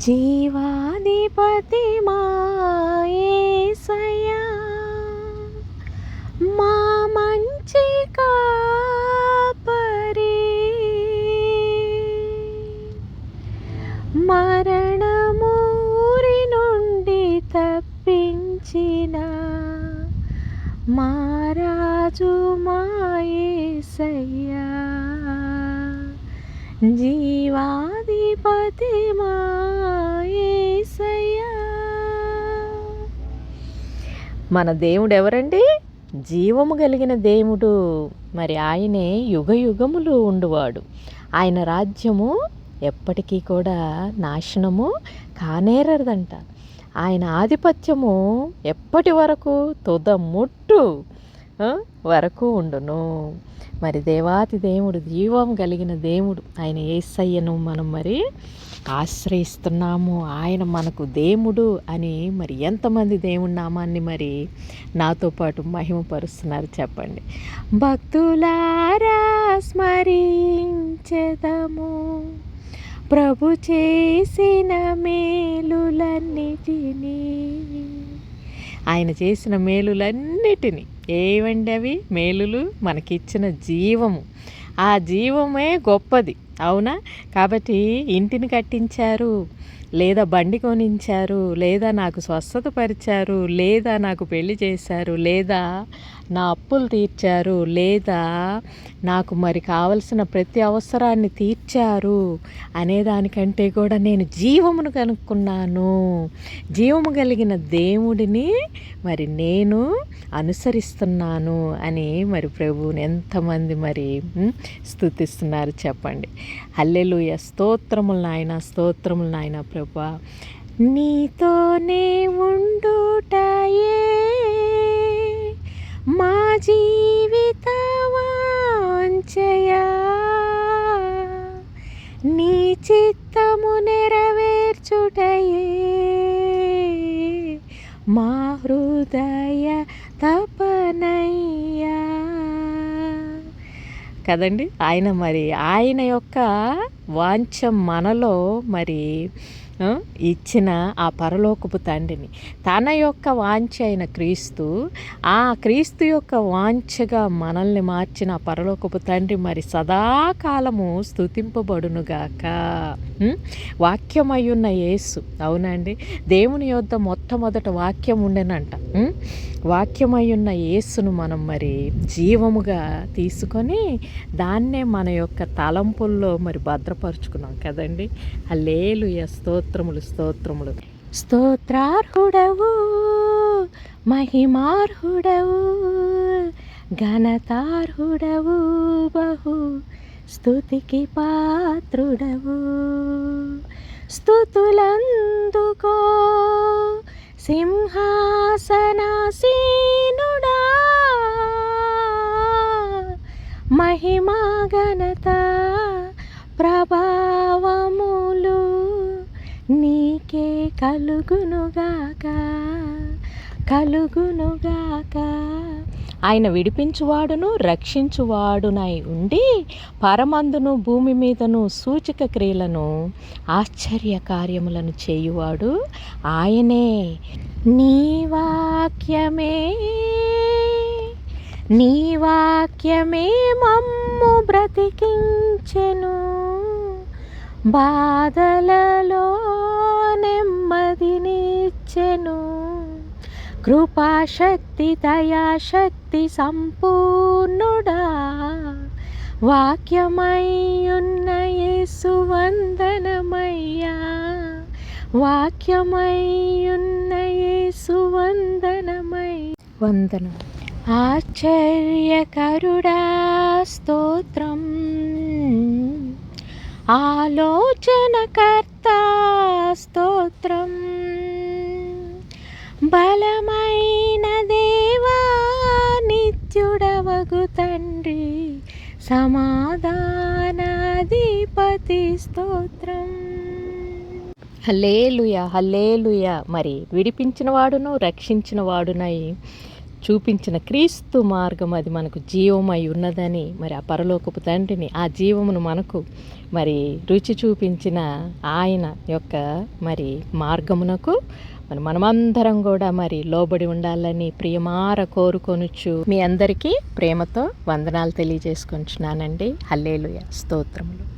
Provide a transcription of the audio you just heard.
జీవాధిపతి మా యేసయ్యా, మా మంచి కాపరి, మరణమూరి నుండి తప్పించిన మా రాజు మా యేసయ్యా, జీవాధిపతి మా యేసయ్యా. మన దేవుడు ఎవరండి? జీవము కలిగిన దేవుడు. మరి ఆయనే యుగ యుగములు ఉండువాడు. ఆయన రాజ్యము ఎప్పటికీ కూడా నాశనము కానేరదంట. ఆయన ఆధిపత్యము ఎప్పటి వరకు? తుదముట్టు వరకు ఉండును. మరి దేవాతి దేవుడు, జీవం కలిగిన దేవుడు ఆయన యేసయ్యను మనం మరి ఆశ్రయిస్తున్నాము. ఆయన మనకు దేవుడు అని మరి ఎంతమంది దేవుడి నామాన్ని మరి నాతో పాటు మహిమపరుస్తున్నారు చెప్పండి. భక్తులారా స్మరించెదము ప్రభు చేసిన మేలులన్నిటినీ. ఆయన చేసిన మేలులన్నిటినీ ఏవండి అవి? మేలులు మనకిచ్చిన జీవము. ఆ జీవమే గొప్పది, అవునా? కాబట్టి ఇంటిని కట్టించారు, లేదా బండి కొనించారు, లేదా నాకు స్వస్థత పరిచారు, లేదా నాకు పెళ్లి చేశారు, లేదా నా అప్పులు తీర్చారు, లేదా నాకు మరి కావలసిన ప్రతి అవసరాన్ని తీర్చారు అనేదానికంటే కూడా నేను జీవమును కనుక్కున్నాను. జీవము కలిగిన దేవుడిని మరి నేను అనుసరిస్తున్నాను అని మరి ప్రభువుని ఎంతమంది మరి స్తుతిస్తున్నారు చెప్పండి. హల్లెలూయా. స్తోత్రములు నాయన, స్తోత్రములు నాయన ప్రభువా. నీతోనే ఉండుటయే మా జీవిత వాంఛయా, నీ చిత్తము నెరవేర్చుటయే మా హృదయ తపనయ్యా. కదండి, ఆయన యొక్క వాంఛ మనలో మరి ఇచ్చిన ఆ పరలోకపు తండ్రిని, తన యొక్క వాంఛ అయిన క్రీస్తు, ఆ క్రీస్తు యొక్క వాంఛగా మనల్ని మార్చిన పరలోకపు తండ్రి మరి సదాకాలము స్తుతింపబడునుగాక. వాక్యమయ్యున్న యేసు, అవునండి, దేవుని యొద్ద మొట్టమొదట వాక్యం ఉండెనంట. వాక్యమయ్యున్న యేసును మనం మరి జీవముగా తీసుకొని దాన్నే మన యొక్క తలంపుల్లో మరి భద్రపరుచుకున్నాం కదండి. హల్లెలూయా. స్తోత్రములు, స్తోత్రములు. స్తోత్రార్హుడవు, మహిమార్హుడవు, ఘనతార్హుడవు, బహు స్తుతికి పాత్రుడవు. స్తుతులందుకో సింహాసనాసీనుడా, మహిమా ఘనత ప్రభావములు నీకే కలుగునుగాక, కలుగునుగాక. ఆయన విడిపించువాడును రక్షించువాడునై ఉండి పరమందును భూమి మీదను సూచక క్రియలను ఆశ్చర్య కార్యములను చేయువాడు ఆయనే. నీ వాక్యమే మమ్ము బ్రతికించెను, బాధలలో నెమ్మదినిచ్చెను. కృపాశక్తి దయాశక్తి సంపూర్ణుడా, వాక్యమయ్యున్న యేసు వందనమయ్యా, వాక్యమయ్యున్న యేసు వందనం. ఆశ్చర్యకరుడా స్తోత్రం, ఆలోచనకర్త స్తోత్రం, బలమైన దేవా నిత్యుడవగు తండ్రి సమాధానాధిపతి స్తోత్రం. హల్లెలూయా, హల్లెలూయా. మరి విడిపించిన వాడును రక్షించిన వాడునై చూపించిన క్రీస్తు మార్గం అది మనకు జీవమై ఉన్నదని, మరి ఆ పరలోకపు తండ్రిని, ఆ జీవమును మనకు మరి రుచి చూపించిన ఆయన యొక్క మరి మార్గమునకు మనమందరం కూడా మరి లోబడి ఉండాలని ప్రియమార కోరుకొనుచు మీ అందరికీ ప్రేమతో వందనాలు తెలియజేసుకుంటున్నానండి. హల్లెలూయా, స్తోత్రములు.